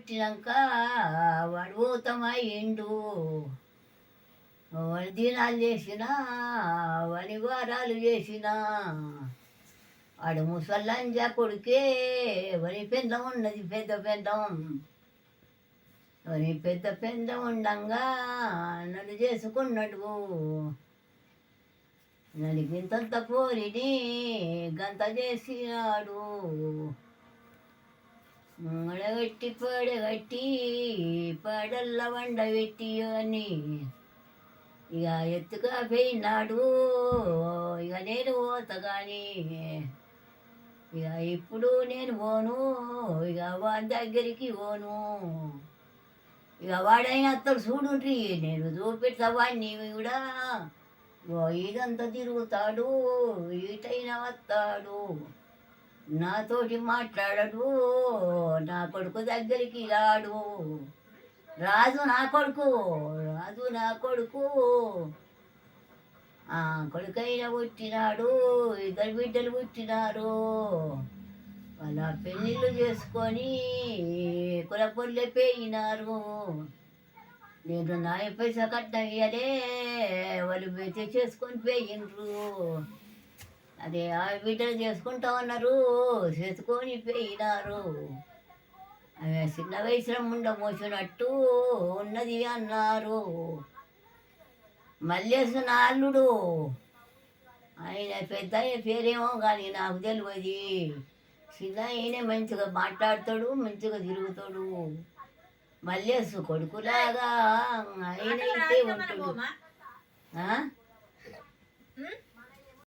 పుట్టినాక వాడు పోతామయ్యిండు. వాడి దినాలు చేసిన వాడి వారాలు చేసిన వాడు ముసల్లంజా కొడుకే. వాడి పెందం ఉన్నది, పెద్ద పెందం. వాడి పెద్ద పెందం ఉండంగా నన్ను చేసుకున్నాడు. నన్ను గింతంత పోరిని గంత చేసినాడు. ముడగట్టి పడగట్టి పడల్ల వండ పెట్టి అని ఇక ఎత్తుగా పోయినాడు. ఇక నేను పోతా కానీ ఇక ఇప్పుడు నేను పోను, ఇక వాడి దగ్గరికి పోను. ఇక వాడైనా అత్తడు చూడుండ్రి, నేను చూపెడతా వాడిని కూడా. ఇదంతా తిరుగుతాడు, ఈటైనా వస్తాడు, నాతోటి మాట్లాడడు, నా కొడుకు దగ్గరికి రాడు. రాజు నా కొడుకు, రాజు నా కొడుకు. కొడుకైనా పుట్టినాడు, ఇద్దరు బిడ్డలు పుట్టినారు. వాళ్ళ పెళ్ళిళ్ళు చేసుకొని కులపొల్లె పోయినారు. నేను నా పైసా కట్నం ఇయ్యలే, వాళ్ళు చేసుకొని పోయినరు. అదే ఆ బిడ్డలు చేసుకుంటా ఉన్నారు, చేసుకొని పోయినారు. ఆమె చిన్న వయసులో ముండ మోసినట్టు ఉన్నది అన్నారు. మల్లేసు నా అల్లుడు, ఆయన పెద్ద పేరేమో కానీ నాకు తెలియదు. చిన్న ఆయనే మంచిగా మాట్లాడతాడు, మంచిగా తిరుగుతాడు. మల్లేసు కొడుకులాగా ఆయన అయితే ఉంటాడు.